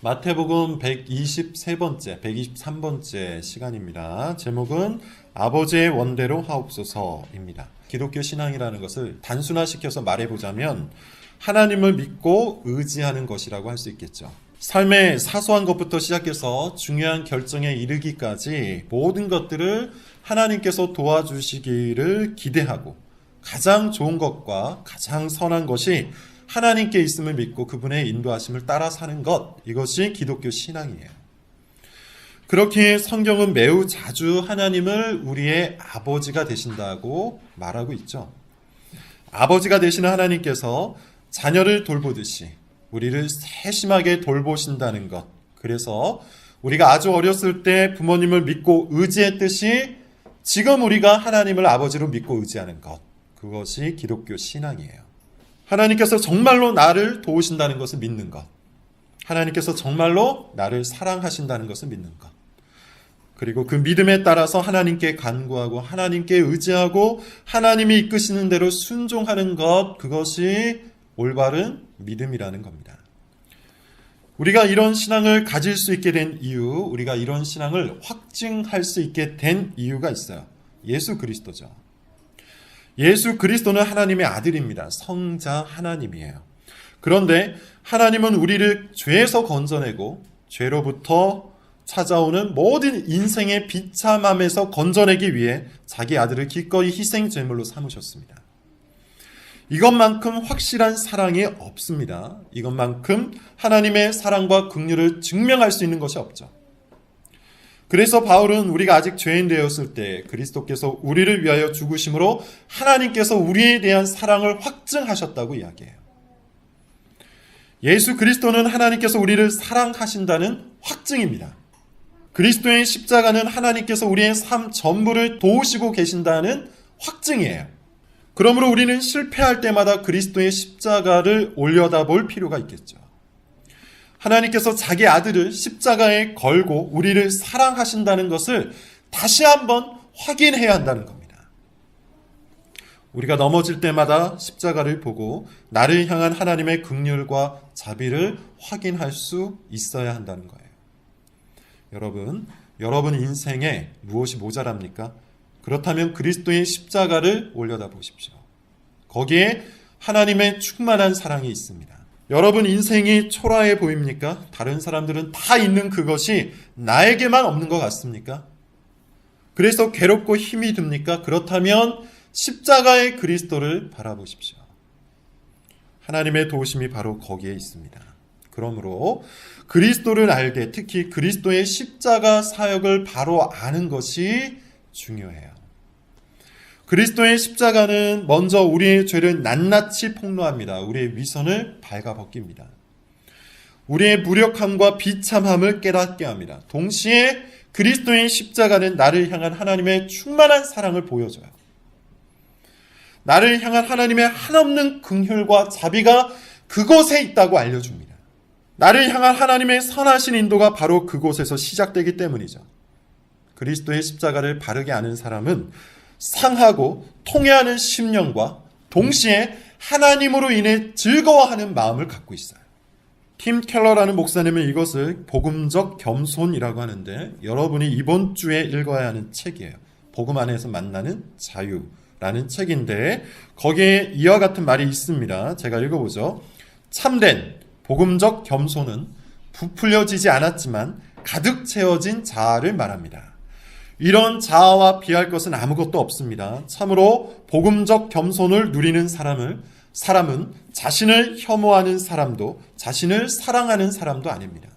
마태복음 123번째, 123번째 시간입니다. 제목은 아버지의 원대로 하옵소서입니다. 기독교 신앙이라는 것을 단순화시켜서 말해보자면 하나님을 믿고 의지하는 것이라고 할 수 있겠죠. 삶의 사소한 것부터 시작해서 중요한 결정에 이르기까지 모든 것들을 하나님께서 도와주시기를 기대하고 가장 좋은 것과 가장 선한 것이 하나님께 있음을 믿고 그분의 인도하심을 따라 사는 것, 이것이 기독교 신앙이에요. 그렇게 성경은 매우 자주 하나님을 우리의 아버지가 되신다고 말하고 있죠. 아버지가 되시는 하나님께서 자녀를 돌보듯이 우리를 세심하게 돌보신다는 것, 그래서 우리가 아주 어렸을 때 부모님을 믿고 의지했듯이 지금 우리가 하나님을 아버지로 믿고 의지하는 것, 그것이 기독교 신앙이에요. 하나님께서 정말로 나를 도우신다는 것을 믿는 것, 하나님께서 정말로 나를 사랑하신다는 것을 믿는 것, 그리고 그 믿음에 따라서 하나님께 간구하고 하나님께 의지하고 하나님이 이끄시는 대로 순종하는 것, 그것이 올바른 믿음이라는 겁니다. 우리가 이런 신앙을 가질 수 있게 된 이유, 우리가 이런 신앙을 확증할 수 있게 된 이유가 있어요. 예수 그리스도죠. 예수 그리스도는 하나님의 아들입니다. 성자 하나님이에요. 그런데 하나님은 우리를 죄에서 건져내고 죄로부터 찾아오는 모든 인생의 비참함에서 건져내기 위해 자기 아들을 기꺼이 희생 제물로 삼으셨습니다. 이것만큼 확실한 사랑이 없습니다. 이것만큼 하나님의 사랑과 긍휼을 증명할 수 있는 것이 없죠. 그래서 바울은 우리가 아직 죄인 되었을 때 그리스도께서 우리를 위하여 죽으심으로 하나님께서 우리에 대한 사랑을 확증하셨다고 이야기해요. 예수 그리스도는 하나님께서 우리를 사랑하신다는 확증입니다. 그리스도의 십자가는 하나님께서 우리의 삶 전부를 도우시고 계신다는 확증이에요. 그러므로 우리는 실패할 때마다 그리스도의 십자가를 올려다볼 필요가 있겠죠. 하나님께서 자기 아들을 십자가에 걸고 우리를 사랑하신다는 것을 다시 한번 확인해야 한다는 겁니다. 우리가 넘어질 때마다 십자가를 보고 나를 향한 하나님의 긍휼과 자비를 확인할 수 있어야 한다는 거예요. 여러분 인생에 무엇이 모자랍니까? 그렇다면 그리스도의 십자가를 올려다 보십시오. 거기에 하나님의 충만한 사랑이 있습니다. 여러분 인생이 초라해 보입니까? 다른 사람들은 다 있는 그것이 나에게만 없는 것 같습니까? 그래서 괴롭고 힘이 듭니까? 그렇다면 십자가의 그리스도를 바라보십시오. 하나님의 도우심이 바로 거기에 있습니다. 그러므로 그리스도를 알게, 특히 그리스도의 십자가 사역을 바로 아는 것이 중요해요. 그리스도의 십자가는 먼저 우리의 죄를 낱낱이 폭로합니다. 우리의 위선을 발가벗깁니다. 우리의 무력함과 비참함을 깨닫게 합니다. 동시에 그리스도의 십자가는 나를 향한 하나님의 충만한 사랑을 보여줘요. 나를 향한 하나님의 한없는 긍휼과 자비가 그곳에 있다고 알려줍니다. 나를 향한 하나님의 선하신 인도가 바로 그곳에서 시작되기 때문이죠. 그리스도의 십자가를 바르게 아는 사람은 상하고 통회하는 심령과 동시에 하나님으로 인해 즐거워하는 마음을 갖고 있어요. 팀 켈러라는 목사님은 이것을 복음적 겸손이라고 하는데, 여러분이 이번 주에 읽어야 하는 책이에요. 복음 안에서 만나는 자유라는 책인데 거기에 이와 같은 말이 있습니다. 제가 읽어보죠. 참된 복음적 겸손은 부풀려지지 않았지만 가득 채워진 자아를 말합니다. 이런 자아와 비할 것은 아무것도 없습니다. 참으로 복음적 겸손을 누리는 사람은 자신을 혐오하는 사람도 자신을 사랑하는 사람도 아닙니다.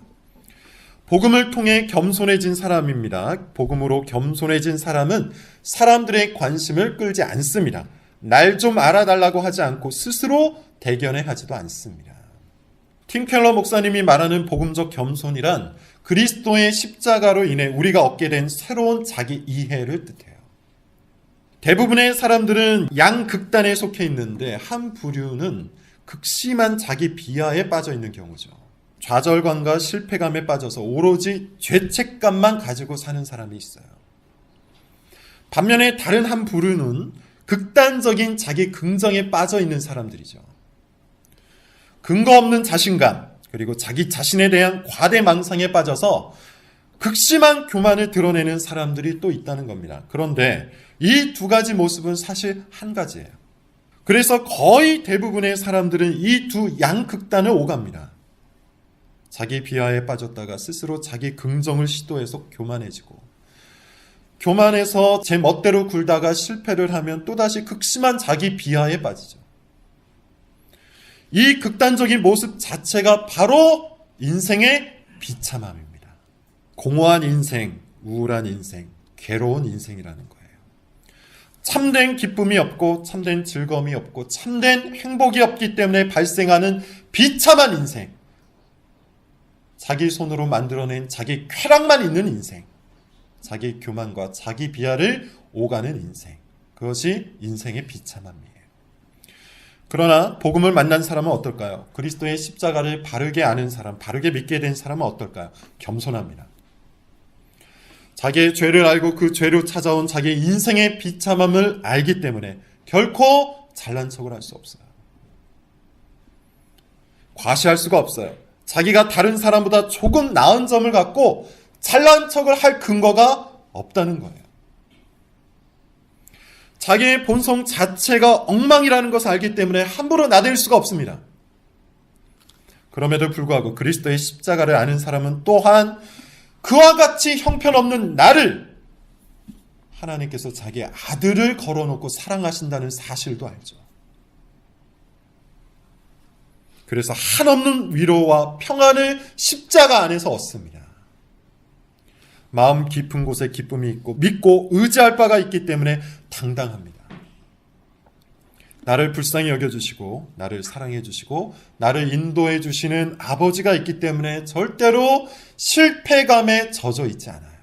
복음을 통해 겸손해진 사람입니다. 복음으로 겸손해진 사람은 사람들의 관심을 끌지 않습니다. 날 좀 알아달라고 하지 않고 스스로 대견해하지도 않습니다. 팀 켈러 목사님이 말하는 복음적 겸손이란 그리스도의 십자가로 인해 우리가 얻게 된 새로운 자기 이해를 뜻해요. 대부분의 사람들은 양극단에 속해 있는데 한 부류는 극심한 자기 비하에 빠져 있는 경우죠. 좌절감과 실패감에 빠져서 오로지 죄책감만 가지고 사는 사람이 있어요. 반면에 다른 한 부류는 극단적인 자기 긍정에 빠져 있는 사람들이죠. 근거 없는 자신감, 그리고 자기 자신에 대한 과대망상에 빠져서 극심한 교만을 드러내는 사람들이 또 있다는 겁니다. 그런데 이 두 가지 모습은 사실 한 가지예요. 그래서 거의 대부분의 사람들은 이 두 양극단을 오갑니다. 자기 비하에 빠졌다가 스스로 자기 긍정을 시도해서 교만해지고, 교만해서 제 멋대로 굴다가 실패를 하면 또다시 극심한 자기 비하에 빠지죠. 이 극단적인 모습 자체가 바로 인생의 비참함입니다. 공허한 인생, 우울한 인생, 괴로운 인생이라는 거예요. 참된 기쁨이 없고 참된 즐거움이 없고 참된 행복이 없기 때문에 발생하는 비참한 인생, 자기 손으로 만들어낸 자기 쾌락만 있는 인생, 자기 교만과 자기 비하를 오가는 인생, 그것이 인생의 비참함이에요. 그러나 복음을 만난 사람은 어떨까요? 그리스도의 십자가를 바르게 아는 사람, 바르게 믿게 된 사람은 어떨까요? 겸손합니다. 자기의 죄를 알고 그 죄로 찾아온 자기의 인생의 비참함을 알기 때문에 결코 잘난 척을 할 수 없어요. 과시할 수가 없어요. 자기가 다른 사람보다 조금 나은 점을 갖고 잘난 척을 할 근거가 없다는 거예요. 자기의 본성 자체가 엉망이라는 것을 알기 때문에 함부로 나댈 수가 없습니다. 그럼에도 불구하고 그리스도의 십자가를 아는 사람은 또한 그와 같이 형편없는 나를 하나님께서 자기의 아들을 걸어놓고 사랑하신다는 사실도 알죠. 그래서 한없는 위로와 평안을 십자가 안에서 얻습니다. 마음 깊은 곳에 기쁨이 있고 믿고 의지할 바가 있기 때문에 당당합니다. 나를 불쌍히 여겨주시고 나를 사랑해 주시고 나를 인도해 주시는 아버지가 있기 때문에 절대로 실패감에 젖어 있지 않아요.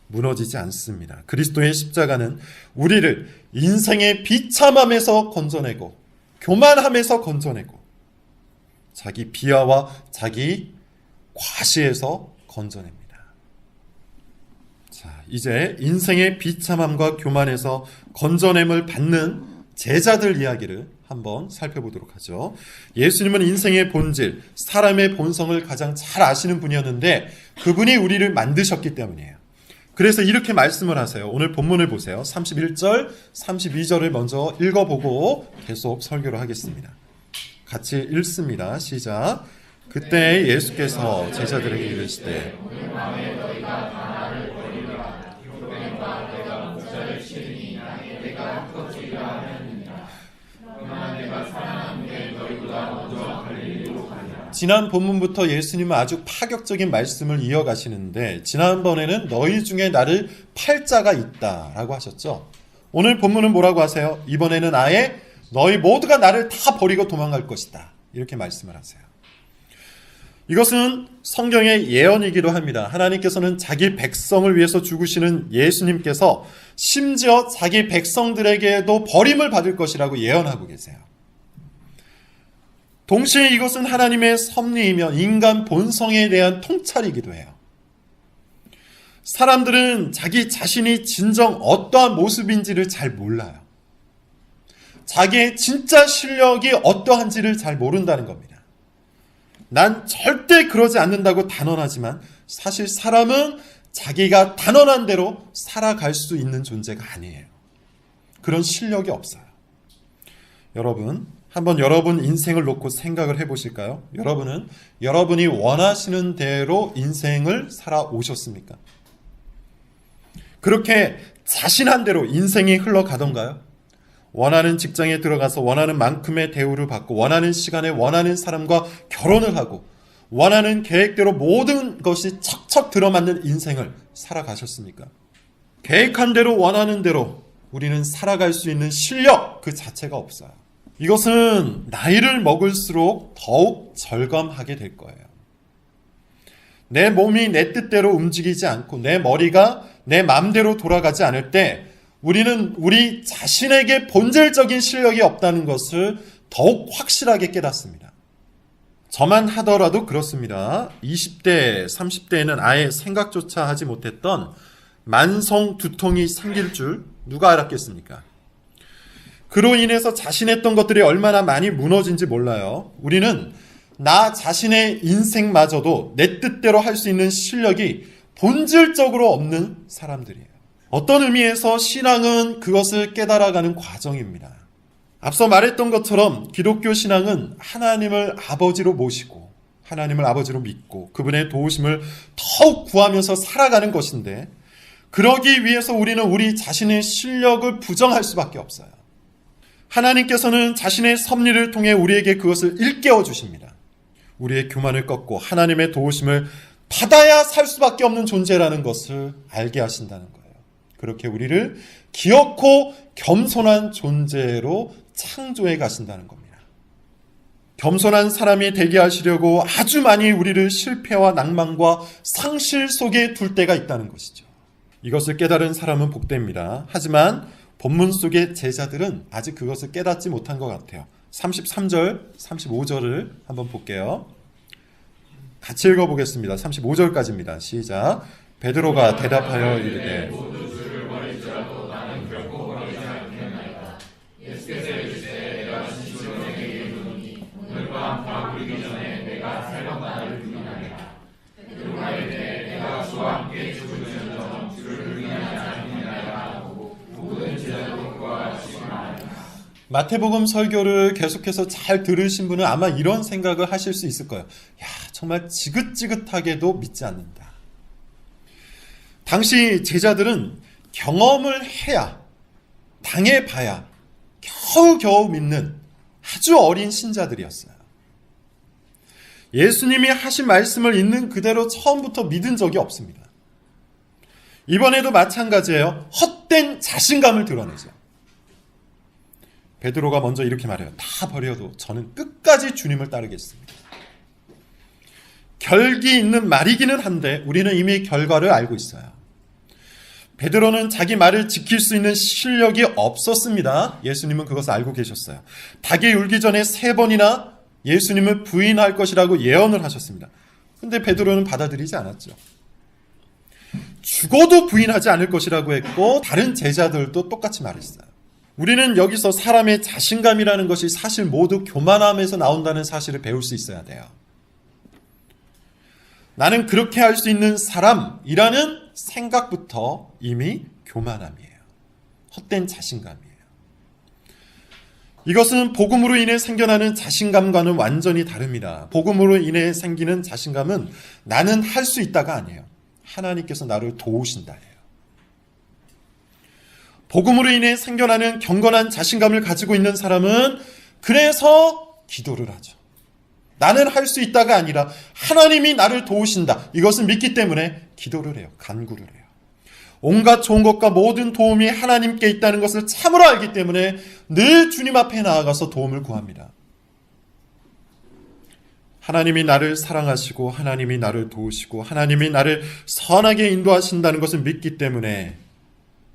무너지지 않습니다. 그리스도의 십자가는 우리를 인생의 비참함에서 건져내고 교만함에서 건져내고 자기 비하와 자기 과시에서 건져냅니다. 자, 이제 인생의 비참함과 교만에서 건져냄을 받는 제자들 이야기를 한번 살펴보도록 하죠. 예수님은 인생의 본질, 사람의 본성을 가장 잘 아시는 분이었는데 그분이 우리를 만드셨기 때문이에요. 그래서 이렇게 말씀을 하세요. 오늘 본문을 보세요. 31절, 32절을 먼저 읽어보고 계속 설교를 하겠습니다. 같이 읽습니다. 시작. 그때 예수께서 제자들에게 이르시되 지난 본문부터 예수님은 아주 파격적인 말씀을 이어가시는데 지난번에는 너희 중에 나를 팔 자가 있다라고 하셨죠. 오늘 본문은 뭐라고 하세요? 이번에는 아예 너희 모두가 나를 다 버리고 도망갈 것이다 이렇게 말씀을 하세요. 이것은 성경의 예언이기도 합니다. 하나님께서는 자기 백성을 위해서 죽으시는 예수님께서 심지어 자기 백성들에게도 버림을 받을 것이라고 예언하고 계세요. 동시에 이것은 하나님의 섭리이며 인간 본성에 대한 통찰이기도 해요. 사람들은 자기 자신이 진정 어떠한 모습인지를 잘 몰라요. 자기의 진짜 실력이 어떠한지를 잘 모른다는 겁니다. 난 절대 그러지 않는다고 단언하지만 사실 사람은 자기가 단언한 대로 살아갈 수 있는 존재가 아니에요. 그런 실력이 없어요. 여러분, 한번 여러분 인생을 놓고 생각을 해보실까요? 여러분은 여러분이 원하시는 대로 인생을 살아오셨습니까? 그렇게 자신한 대로 인생이 흘러가던가요? 원하는 직장에 들어가서 원하는 만큼의 대우를 받고 원하는 시간에 원하는 사람과 결혼을 하고 원하는 계획대로 모든 것이 척척 들어맞는 인생을 살아가셨습니까? 계획한 대로 원하는 대로 우리는 살아갈 수 있는 실력 그 자체가 없어요. 이것은 나이를 먹을수록 더욱 절감하게 될 거예요. 내 몸이 내 뜻대로 움직이지 않고 내 머리가 내 마음대로 돌아가지 않을 때 우리는 우리 자신에게 본질적인 실력이 없다는 것을 더욱 확실하게 깨닫습니다. 저만 하더라도 그렇습니다. 20대, 30대에는 아예 생각조차 하지 못했던 만성 두통이 생길 줄 누가 알았겠습니까? 그로 인해서 자신했던 것들이 얼마나 많이 무너진지 몰라요. 우리는 나 자신의 인생마저도 내 뜻대로 할 수 있는 실력이 본질적으로 없는 사람들이에요. 어떤 의미에서 신앙은 그것을 깨달아가는 과정입니다. 앞서 말했던 것처럼 기독교 신앙은 하나님을 아버지로 모시고 하나님을 아버지로 믿고 그분의 도우심을 더욱 구하면서 살아가는 것인데, 그러기 위해서 우리는 우리 자신의 실력을 부정할 수밖에 없어요. 하나님께서는 자신의 섭리를 통해 우리에게 그것을 일깨워 주십니다. 우리의 교만을 꺾고 하나님의 도우심을 받아야 살 수밖에 없는 존재라는 것을 알게 하신다는 거예요. 그렇게 우리를 기어코 겸손한 존재로 창조해 가신다는 겁니다. 겸손한 사람이 되게 하시려고 아주 많이 우리를 실패와 낭만과 상실 속에 둘 때가 있다는 것이죠. 이것을 깨달은 사람은 복됩니다. 하지만 본문 속의 제자들은 아직 그것을 깨닫지 못한 것 같아요. 33절, 35절을 한번 볼게요. 같이 읽어보겠습니다. 35절까지입니다. 시작. 베드로가 대답하여 이르되 마태복음 설교를 계속해서 잘 들으신 분은 아마 이런 생각을 하실 수 있을 거예요. 야, 정말 지긋지긋하게도 믿지 않는다. 당시 제자들은 경험을 해야, 당해봐야 겨우겨우 믿는 아주 어린 신자들이었어요. 예수님이 하신 말씀을 있는 그대로 처음부터 믿은 적이 없습니다. 이번에도 마찬가지예요. 헛된 자신감을 드러내죠. 베드로가 먼저 이렇게 말해요. 다 버려도 저는 끝까지 주님을 따르겠습니다. 결기 있는 말이기는 한데 우리는 이미 결과를 알고 있어요. 베드로는 자기 말을 지킬 수 있는 실력이 없었습니다. 예수님은 그것을 알고 계셨어요. 닭이 울기 전에 3번이나 예수님을 부인할 것이라고 예언을 하셨습니다. 근데 베드로는 받아들이지 않았죠. 죽어도 부인하지 않을 것이라고 했고 다른 제자들도 똑같이 말했어요. 우리는 여기서 사람의 자신감이라는 것이 사실 모두 교만함에서 나온다는 사실을 배울 수 있어야 돼요. 나는 그렇게 할 수 있는 사람이라는 생각부터 이미 교만함이에요. 헛된 자신감이에요. 이것은 복음으로 인해 생겨나는 자신감과는 완전히 다릅니다. 복음으로 인해 생기는 자신감은 나는 할 수 있다가 아니에요. 하나님께서 나를 도우신다예요. 복음으로 인해 생겨나는 경건한 자신감을 가지고 있는 사람은 그래서 기도를 하죠. 나는 할 수 있다가 아니라 하나님이 나를 도우신다. 이것을 믿기 때문에 기도를 해요. 간구를 해요. 온갖 좋은 것과 모든 도움이 하나님께 있다는 것을 참으로 알기 때문에 늘 주님 앞에 나아가서 도움을 구합니다. 하나님이 나를 사랑하시고 하나님이 나를 도우시고 하나님이 나를 선하게 인도하신다는 것을 믿기 때문에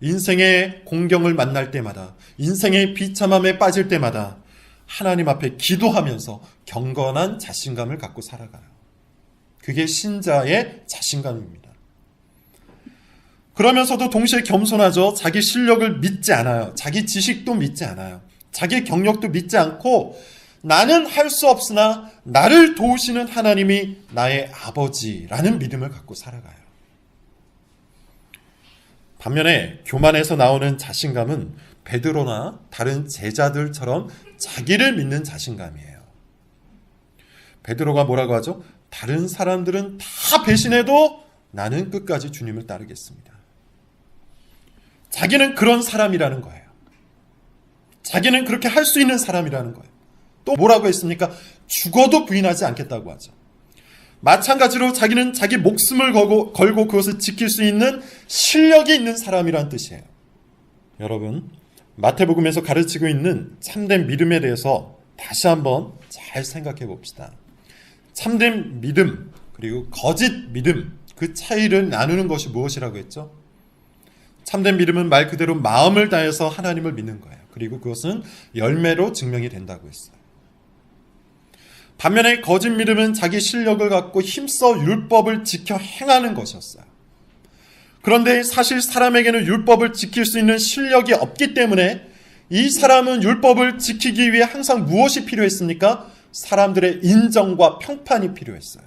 인생의 공경을 만날 때마다, 인생의 비참함에 빠질 때마다 하나님 앞에 기도하면서 경건한 자신감을 갖고 살아가요. 그게 신자의 자신감입니다. 그러면서도 동시에 겸손하죠. 자기 실력을 믿지 않아요. 자기 지식도 믿지 않아요. 자기 경력도 믿지 않고 나는 할 수 없으나 나를 도우시는 하나님이 나의 아버지라는 믿음을 갖고 살아가요. 반면에 교만에서 나오는 자신감은 베드로나 다른 제자들처럼 자기를 믿는 자신감이에요. 베드로가 뭐라고 하죠? 다른 사람들은 다 배신해도 나는 끝까지 주님을 따르겠습니다. 자기는 그런 사람이라는 거예요. 자기는 그렇게 할 수 있는 사람이라는 거예요. 또 뭐라고 했습니까? 죽어도 부인하지 않겠다고 하죠. 마찬가지로 자기는 자기 목숨을 걸고 그것을 지킬 수 있는 실력이 있는 사람이란 뜻이에요. 여러분, 마태복음에서 가르치고 있는 참된 믿음에 대해서 다시 한번 잘 생각해 봅시다. 참된 믿음 그리고 거짓 믿음, 그 차이를 나누는 것이 무엇이라고 했죠? 참된 믿음은 말 그대로 마음을 다해서 하나님을 믿는 거예요. 그리고 그것은 열매로 증명이 된다고 했어요. 반면에 거짓 믿음은 자기 실력을 갖고 힘써 율법을 지켜 행하는 것이었어요. 그런데 사실 사람에게는 율법을 지킬 수 있는 실력이 없기 때문에 이 사람은 율법을 지키기 위해 항상 무엇이 필요했습니까? 사람들의 인정과 평판이 필요했어요.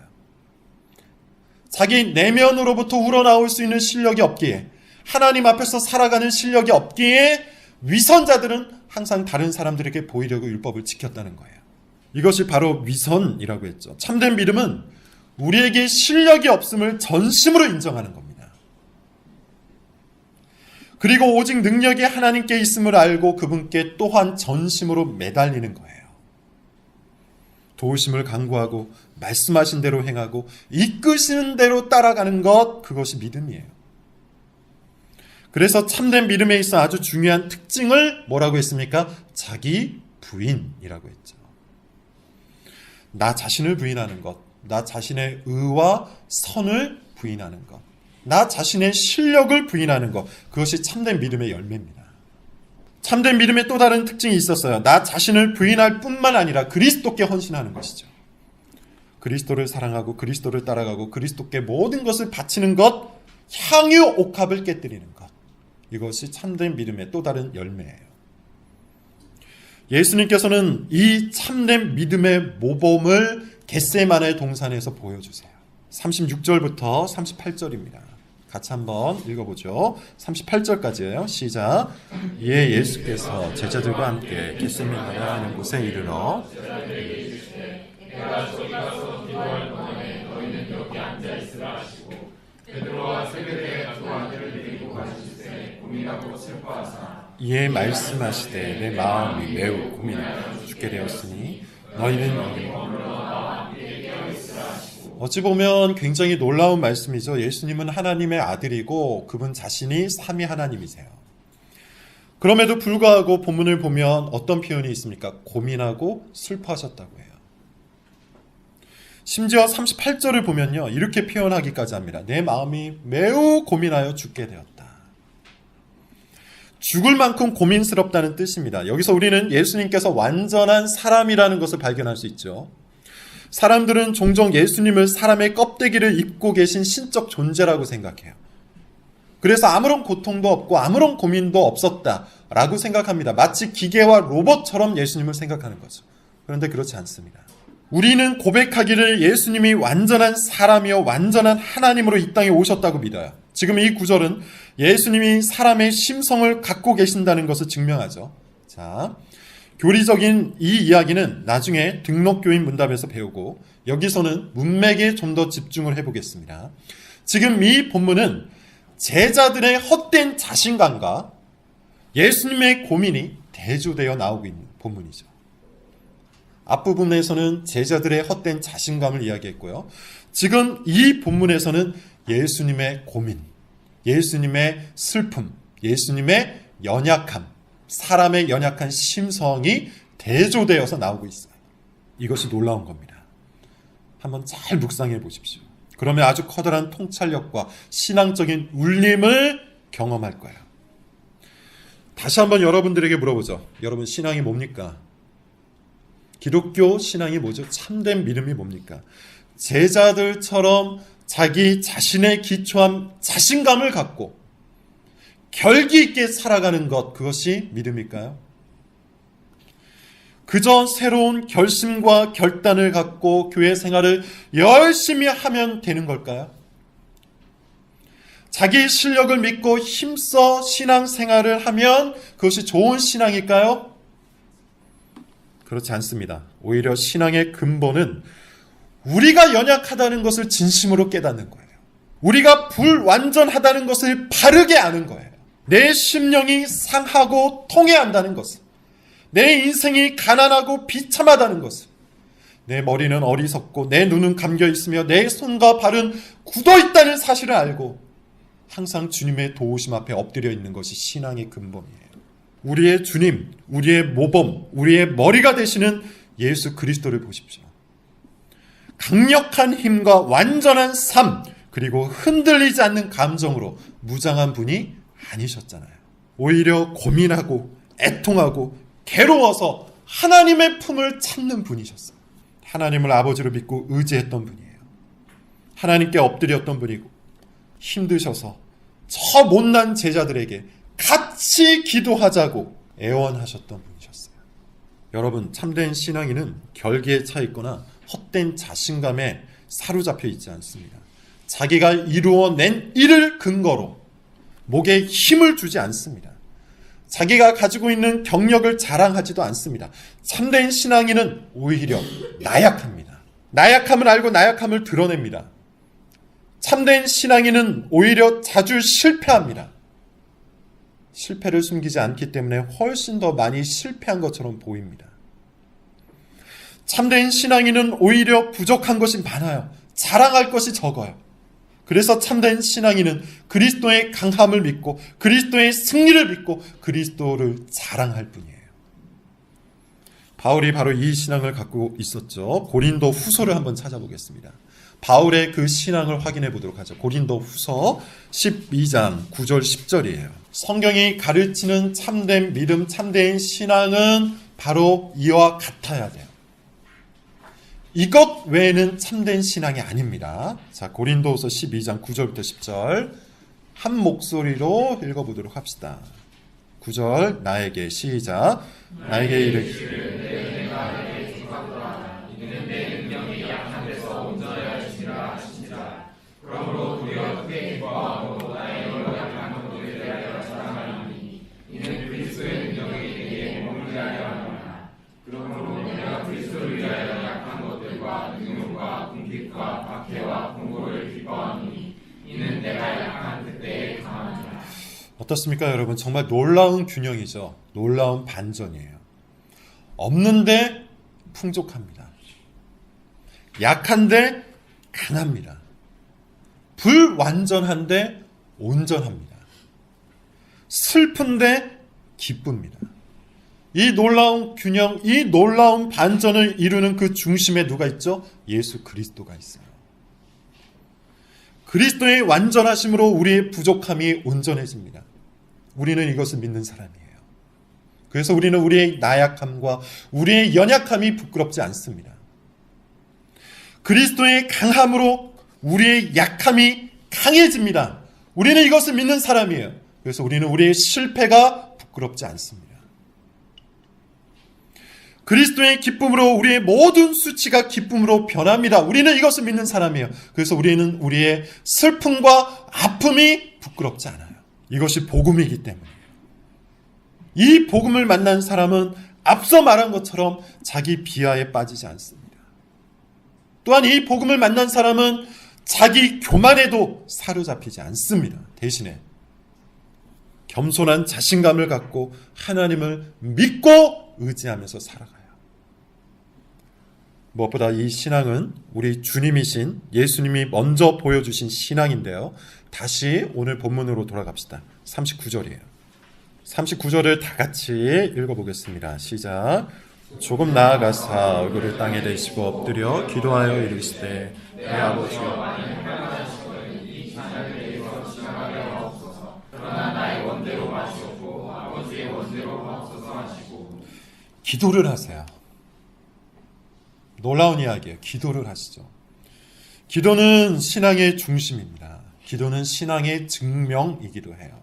자기 내면으로부터 우러나올 수 있는 실력이 없기에, 하나님 앞에서 살아가는 실력이 없기에 위선자들은 항상 다른 사람들에게 보이려고 율법을 지켰다는 거예요. 이것이 바로 위선이라고 했죠. 참된 믿음은 우리에게 실력이 없음을 전심으로 인정하는 겁니다. 그리고 오직 능력이 하나님께 있음을 알고 그분께 또한 전심으로 매달리는 거예요. 도우심을 간구하고 말씀하신 대로 행하고 이끄시는 대로 따라가는 것, 그것이 믿음이에요. 그래서 참된 믿음에 있어 아주 중요한 특징을 뭐라고 했습니까? 자기 부인이라고 했죠. 나 자신을 부인하는 것, 나 자신의 의와 선을 부인하는 것, 나 자신의 실력을 부인하는 것, 그것이 참된 믿음의 열매입니다. 참된 믿음의 또 다른 특징이 있었어요. 나 자신을 부인할 뿐만 아니라 그리스도께 헌신하는 것이죠. 그리스도를 사랑하고 그리스도를 따라가고 그리스도께 모든 것을 바치는 것, 향유 옥합을 깨뜨리는 것, 이것이 참된 믿음의 또 다른 열매예요. 예수님께서는 이 참된 믿음의 모범을 겟세마네 동산에서 보여주세요. 36절부터 38절입니다. 같이 한번 읽어보죠. 38절까지예요. 시작. 이에 예수께서 제자들과 함께 겟세마네라는 곳에 이르러 내가 저기 가서 기도할 동안에 너희는 여기 앉아 있으라 하시고 베드로와 세베대의 두 아들을 데리고 가시되 고민하고 슬퍼하사 이에 말씀하시되 내 마음이 매우 고민하여 죽게 되었으니 너희는 여기 머물러 어찌 보면 굉장히 놀라운 말씀이죠. 예수님은 하나님의 아들이고 그분 자신이 삼위 하나님이세요. 그럼에도 불구하고 본문을 보면 어떤 표현이 있습니까? 고민하고 슬퍼하셨다고 해요. 심지어 38절을 보면요, 이렇게 표현하기까지 합니다. 내 마음이 매우 고민하여 죽게 되었다. 죽을 만큼 고민스럽다는 뜻입니다. 여기서 우리는 예수님께서 완전한 사람이라는 것을 발견할 수 있죠. 사람들은 종종 예수님을 사람의 껍데기를 입고 계신 신적 존재라고 생각해요. 그래서 아무런 고통도 없고 아무런 고민도 없었다라고 생각합니다. 마치 기계와 로봇처럼 예수님을 생각하는 거죠. 그런데 그렇지 않습니다. 우리는 고백하기를 예수님이 완전한 사람이요 완전한 하나님으로 이 땅에 오셨다고 믿어요. 지금 이 구절은 예수님이 사람의 심성을 갖고 계신다는 것을 증명하죠. 자, 교리적인 이 이야기는 나중에 등록교인 문답에서 배우고 여기서는 문맥에 좀 더 집중을 해보겠습니다. 지금 이 본문은 제자들의 헛된 자신감과 예수님의 고민이 대조되어 나오고 있는 본문이죠. 앞부분에서는 제자들의 헛된 자신감을 이야기했고요. 지금 이 본문에서는 예수님의 고민, 예수님의 슬픔, 예수님의 연약함, 사람의 연약한 심성이 대조되어서 나오고 있어요. 이것이 놀라운 겁니다. 한번 잘 묵상해 보십시오. 그러면 아주 커다란 통찰력과 신앙적인 울림을 경험할 거예요. 다시 한번 여러분들에게 물어보죠. 여러분 신앙이 뭡니까? 기독교 신앙이 뭐죠? 참된 믿음이 뭡니까? 제자들처럼 자기 자신의 기초한 자신감을 갖고 결기 있게 살아가는 것, 그것이 믿음일까요? 그저 새로운 결심과 결단을 갖고 교회 생활을 열심히 하면 되는 걸까요? 자기 실력을 믿고 힘써 신앙생활을 하면 그것이 좋은 신앙일까요? 그렇지 않습니다. 오히려 신앙의 근본은 우리가 연약하다는 것을 진심으로 깨닫는 거예요. 우리가 불완전하다는 것을 바르게 아는 거예요. 내 심령이 상하고 통해한다는 것을, 내 인생이 가난하고 비참하다는 것을, 내 머리는 어리석고 내 눈은 감겨있으며 내 손과 발은 굳어있다는 사실을 알고 항상 주님의 도우심 앞에 엎드려 있는 것이 신앙의 근본이에요. 우리의 주님, 우리의 모범, 우리의 머리가 되시는 예수 그리스도를 보십시오. 강력한 힘과 완전한 삶, 그리고 흔들리지 않는 감정으로 무장한 분이 아니셨잖아요. 오히려 고민하고 애통하고 괴로워서 하나님의 품을 찾는 분이셨어요. 하나님을 아버지로 믿고 의지했던 분이에요. 하나님께 엎드렸던 분이고 힘드셔서 저 못난 제자들에게 같이 기도하자고 애원하셨던 분이셨어요. 여러분, 참된 신앙인은 결기에 차 있거나 헛된 자신감에 사로잡혀 있지 않습니다. 자기가 이루어낸 일을 근거로 목에 힘을 주지 않습니다. 자기가 가지고 있는 경력을 자랑하지도 않습니다. 참된 신앙인은 오히려 나약합니다. 나약함을 알고 나약함을 드러냅니다. 참된 신앙인은 오히려 자주 실패합니다. 실패를 숨기지 않기 때문에 훨씬 더 많이 실패한 것처럼 보입니다. 참된 신앙인은 오히려 부족한 것이 많아요. 자랑할 것이 적어요. 그래서 참된 신앙인은 그리스도의 강함을 믿고 그리스도의 승리를 믿고 그리스도를 자랑할 뿐이에요. 바울이 바로 이 신앙을 갖고 있었죠. 고린도 후서를 한번 찾아보겠습니다. 바울의 그 신앙을 확인해 보도록 하죠. 고린도 후서 12장 9절 10절이에요. 성경이 가르치는 참된 믿음, 참된 신앙은 바로 이와 같아야 돼요. 이것 외에는 참된 신앙이 아닙니다. 자, 고린도후서 12장 9절부터 10절 한 목소리로 읽어보도록 합시다. 9절 나에게 시작. 나에게 이르기를 이는 내 능력이 약한 데서 온전하여 하시니라 하시니라. 그러므로 도리어 크게 기뻐하고 나의 여러 약한 것들에 대하여 자랑하리니 이는 그리스도의 능력이 내게 머물게 하려 함이라. 그러므로 내가 그리스도를 위하여 약한 것들과 능력과 궁핍과 박해와 공고를 기뻐하노니 이는 내가 약한 그때에 강함이라. 어떻습니까, 여러분? 정말 놀라운 균형이죠. 놀라운 반전이에요. 없는데 풍족합니다. 약한데 강합니다. 불완전한데 온전합니다. 슬픈데 기쁩니다. 이 놀라운 균형, 이 놀라운 반전을 이루는 그 중심에 누가 있죠? 예수 그리스도가 있어요. 그리스도의 완전하심으로 우리의 부족함이 온전해집니다. 우리는 이것을 믿는 사람이에요. 그래서 우리는 우리의 나약함과 우리의 연약함이 부끄럽지 않습니다. 그리스도의 강함으로 우리의 약함이 강해집니다. 우리는 이것을 믿는 사람이에요. 그래서 우리는 우리의 실패가 부끄럽지 않습니다. 그리스도의 기쁨으로 우리의 모든 수치가 기쁨으로 변합니다. 우리는 이것을 믿는 사람이에요. 그래서 우리는 우리의 슬픔과 아픔이 부끄럽지 않아요. 이것이 복음이기 때문이에요. 이 복음을 만난 사람은 앞서 말한 것처럼 자기 비하에 빠지지 않습니다. 또한 이 복음을 만난 사람은 자기 교만에도 사로잡히지 않습니다. 대신에 겸손한 자신감을 갖고 하나님을 믿고 의지하면서 살아가요. 무엇보다 이 신앙은 우리 주님이신 예수님이 먼저 보여주신 신앙인데요. 다시 오늘 본문으로 돌아갑시다. 39절이에요. 39절을 다 같이 읽어보겠습니다. 시작. 조금 나아가사 얼굴을 땅에 대시고 엎드려 기도하여 이르시되 내 아버지여 많이 평안하시거든 이 잔을 내게서 지나가게 하옵소서. 그러나 나의 원대로 마시옵고 아버지의 원대로 하옵소서 하시고. 기도를 하세요. 놀라운 이야기예요. 기도를 하시죠. 기도는 신앙의 중심입니다. 기도는 신앙의 증명이기도 해요.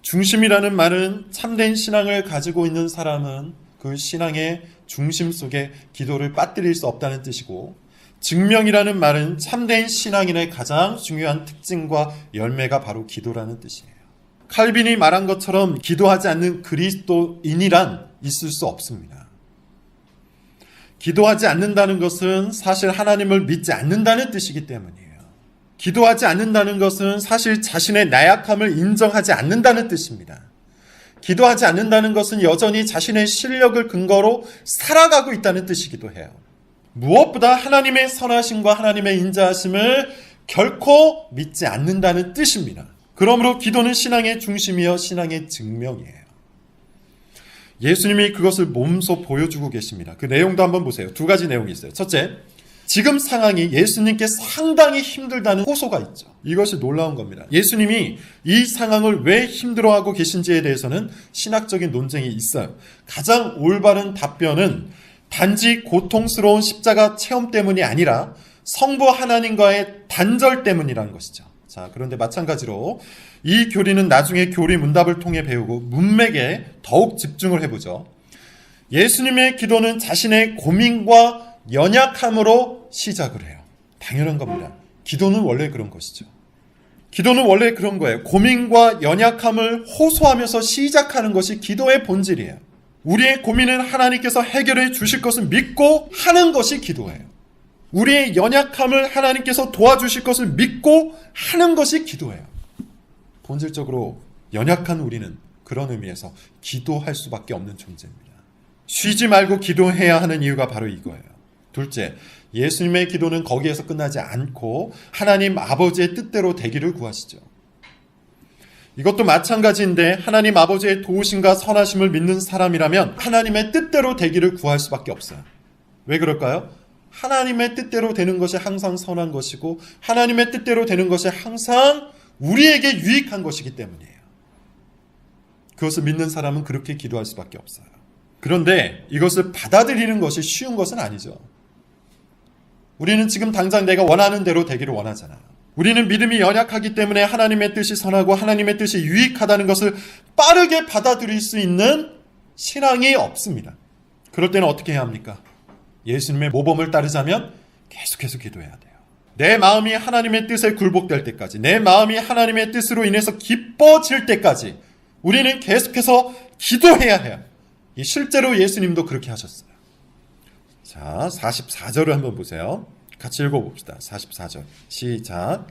중심이라는 말은 참된 신앙을 가지고 있는 사람은 그 신앙의 중심 속에 기도를 빠뜨릴 수 없다는 뜻이고, 증명이라는 말은 참된 신앙인의 가장 중요한 특징과 열매가 바로 기도라는 뜻이에요. 칼빈이 말한 것처럼 기도하지 않는 그리스도인이란 있을 수 없습니다. 기도하지 않는다는 것은 사실 하나님을 믿지 않는다는 뜻이기 때문이에요. 기도하지 않는다는 것은 사실 자신의 나약함을 인정하지 않는다는 뜻입니다. 기도하지 않는다는 것은 여전히 자신의 실력을 근거로 살아가고 있다는 뜻이기도 해요. 무엇보다 하나님의 선하심과 하나님의 인자하심을 결코 믿지 않는다는 뜻입니다. 그러므로 기도는 신앙의 중심이요 신앙의 증명이에요. 예수님이 그것을 몸소 보여주고 계십니다. 그 내용도 한번 보세요. 두 가지 내용이 있어요. 첫째, 지금 상황이 예수님께 상당히 힘들다는 호소가 있죠. 이것이 놀라운 겁니다. 예수님이 이 상황을 왜 힘들어하고 계신지에 대해서는 신학적인 논쟁이 있어요. 가장 올바른 답변은 단지 고통스러운 십자가 체험 때문이 아니라 성부 하나님과의 단절 때문이라는 것이죠. 자, 그런데 마찬가지로 이 교리는 나중에 교리 문답을 통해 배우고 문맥에 더욱 집중을 해보죠. 예수님의 기도는 자신의 고민과 연약함으로 시작을 해요. 당연한 겁니다. 기도는 원래 그런 것이죠. 기도는 원래 그런 거예요. 고민과 연약함을 호소하면서 시작하는 것이 기도의 본질이에요. 우리의 고민은 하나님께서 해결해 주실 것을 믿고 하는 것이 기도예요. 우리의 연약함을 하나님께서 도와주실 것을 믿고 하는 것이 기도예요. 본질적으로 연약한 우리는 그런 의미에서 기도할 수밖에 없는 존재입니다. 쉬지 말고 기도해야 하는 이유가 바로 이거예요. 둘째, 예수님의 기도는 거기에서 끝나지 않고 하나님 아버지의 뜻대로 되기를 구하시죠. 이것도 마찬가지인데 하나님 아버지의 도우심과 선하심을 믿는 사람이라면 하나님의 뜻대로 되기를 구할 수밖에 없어요. 왜 그럴까요? 하나님의 뜻대로 되는 것이 항상 선한 것이고 하나님의 뜻대로 되는 것이 항상 우리에게 유익한 것이기 때문이에요. 그것을 믿는 사람은 그렇게 기도할 수밖에 없어요. 그런데 이것을 받아들이는 것이 쉬운 것은 아니죠. 우리는 지금 당장 내가 원하는 대로 되기를 원하잖아요. 우리는 믿음이 연약하기 때문에 하나님의 뜻이 선하고 하나님의 뜻이 유익하다는 것을 빠르게 받아들일 수 있는 신앙이 없습니다. 그럴 때는 어떻게 해야 합니까? 예수님의 모범을 따르자면 계속해서 기도해야 돼요. 내 마음이 하나님의 뜻에 굴복될 때까지, 내 마음이 하나님의 뜻으로 인해서 기뻐질 때까지 우리는 계속해서 기도해야 해요. 실제로 예수님도 그렇게 하셨어요. 자, 44절을 한번 보세요. 같이 읽어봅시다. 44절 시작.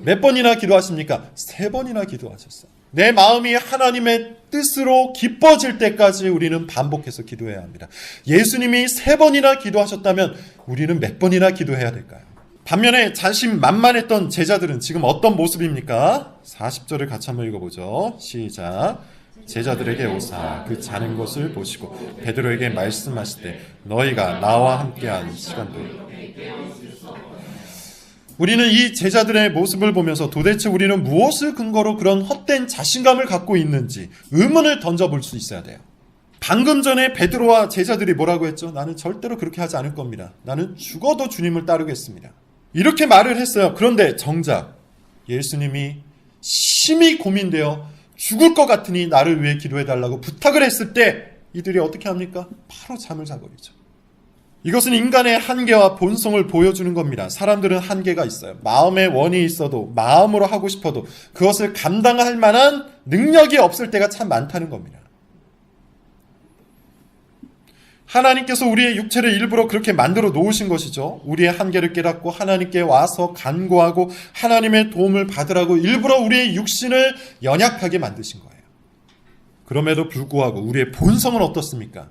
몇 번이나 기도하십니까? 3번이나 기도하셨어요. 내 마음이 하나님의 뜻으로 기뻐질 때까지 우리는 반복해서 기도해야 합니다. 예수님이 3번이나 기도하셨다면 우리는 몇 번이나 기도해야 될까요? 반면에 자신만만했던 제자들은 지금 어떤 모습입니까? 40절을 같이 한번 읽어보죠. 시작. 제자들에게 오사 그 자는 것을 보시고 베드로에게 말씀하시되 너희가 나와 함께한 시간도. 우리는 이 제자들의 모습을 보면서 도대체 우리는 무엇을 근거로 그런 헛된 자신감을 갖고 있는지 의문을 던져볼 수 있어야 돼요. 방금 전에 베드로와 제자들이 뭐라고 했죠? 나는 절대로 그렇게 하지 않을 겁니다. 나는 죽어도 주님을 따르겠습니다. 이렇게 말을 했어요. 그런데 정작 예수님이 심히 고민되어 죽을 것 같으니 나를 위해 기도해달라고 부탁을 했을 때 이들이 어떻게 합니까? 바로 잠을 자버리죠. 이것은 인간의 한계와 본성을 보여주는 겁니다. 사람들은 한계가 있어요. 마음에 원이 있어도 마음으로 하고 싶어도 그것을 감당할 만한 능력이 없을 때가 참 많다는 겁니다. 하나님께서 우리의 육체를 일부러 그렇게 만들어 놓으신 것이죠. 우리의 한계를 깨닫고 하나님께 와서 간구하고 하나님의 도움을 받으라고 일부러 우리의 육신을 연약하게 만드신 거예요. 그럼에도 불구하고 우리의 본성은 어떻습니까?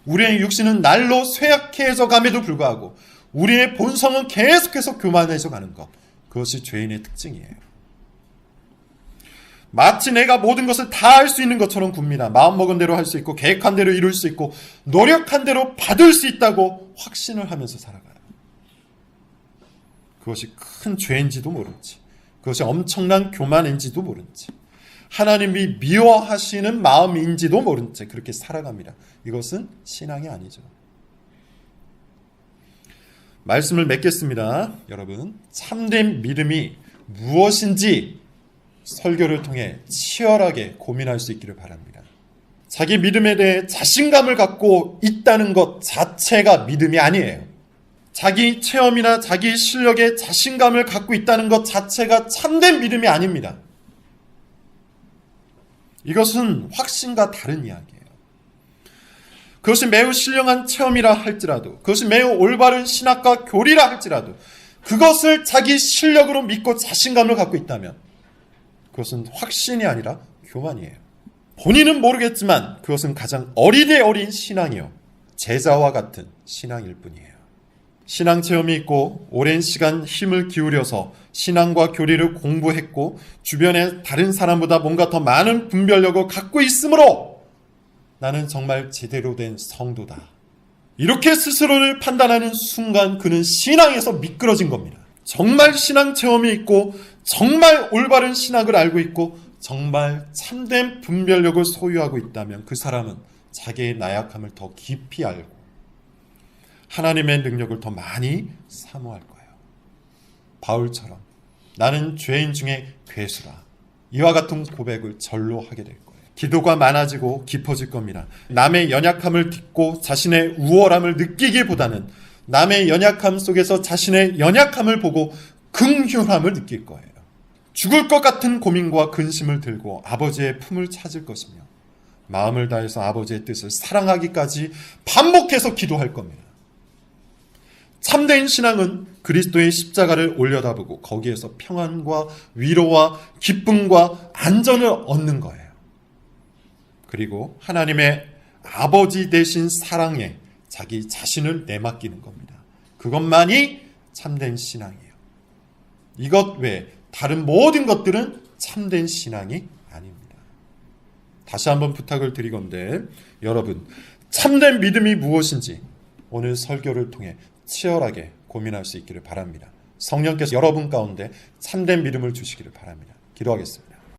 우리의 육신은 날로 쇠약해져 감에도 불구하고 우리의 본성은 계속해서 교만해져 가는 것. 그것이 죄인의 특징이에요. 마치 내가 모든 것을 다 할 수 있는 것처럼 굽니다. 마음먹은 대로 할 수 있고 계획한 대로 이룰 수 있고 노력한 대로 받을 수 있다고 확신을 하면서 살아가요. 그것이 큰 죄인지도 모른 채, 그것이 엄청난 교만인지도 모른 채, 하나님이 미워하시는 마음인지도 모른 채 그렇게 살아갑니다. 이것은 신앙이 아니죠. 말씀을 맺겠습니다. 여러분, 참된 믿음이 무엇인지 설교를 통해 치열하게 고민할 수 있기를 바랍니다. 자기 믿음에 대해 자신감을 갖고 있다는 것 자체가 믿음이 아니에요. 자기 체험이나 자기 실력에 자신감을 갖고 있다는 것 자체가 참된 믿음이 아닙니다. 이것은 확신과 다른 이야기예요. 그것이 매우 신령한 체험이라 할지라도, 그것이 매우 올바른 신학과 교리라 할지라도 그것을 자기 실력으로 믿고 자신감을 갖고 있다면 그것은 확신이 아니라 교만이에요. 본인은 모르겠지만 그것은 가장 어리되 어린 신앙이요, 제자와 같은 신앙일 뿐이에요. 신앙 체험이 있고 오랜 시간 힘을 기울여서 신앙과 교리를 공부했고 주변의 다른 사람보다 뭔가 더 많은 분별력을 갖고 있으므로 나는 정말 제대로 된 성도다, 이렇게 스스로를 판단하는 순간 그는 신앙에서 미끄러진 겁니다. 정말 신앙 체험이 있고 정말 올바른 신학을 알고 있고 정말 참된 분별력을 소유하고 있다면 그 사람은 자기의 나약함을 더 깊이 알고 하나님의 능력을 더 많이 사모할 거예요. 바울처럼 나는 죄인 중에 괴수라, 이와 같은 고백을 절로 하게 될 거예요. 기도가 많아지고 깊어질 겁니다. 남의 연약함을 딛고 자신의 우월함을 느끼기보다는 남의 연약함 속에서 자신의 연약함을 보고 긍휼함을 느낄 거예요. 죽을 것 같은 고민과 근심을 들고 아버지의 품을 찾을 것이며 마음을 다해서 아버지의 뜻을 사랑하기까지 반복해서 기도할 겁니다. 참된 신앙은 그리스도의 십자가를 올려다보고 거기에서 평안과 위로와 기쁨과 안전을 얻는 거예요. 그리고 하나님의 아버지 되신 사랑에 자기 자신을 내맡기는 겁니다. 그것만이 참된 신앙이에요. 이것 외에 다른 모든 것들은 참된 신앙이 아닙니다. 다시 한번 부탁을 드리건대 여러분, 참된 믿음이 무엇인지 오늘 설교를 통해 치열하게 고민할 수 있기를 바랍니다. 성령께서 여러분 가운데 참된 믿음을 주시기를 바랍니다. 기도하겠습니다.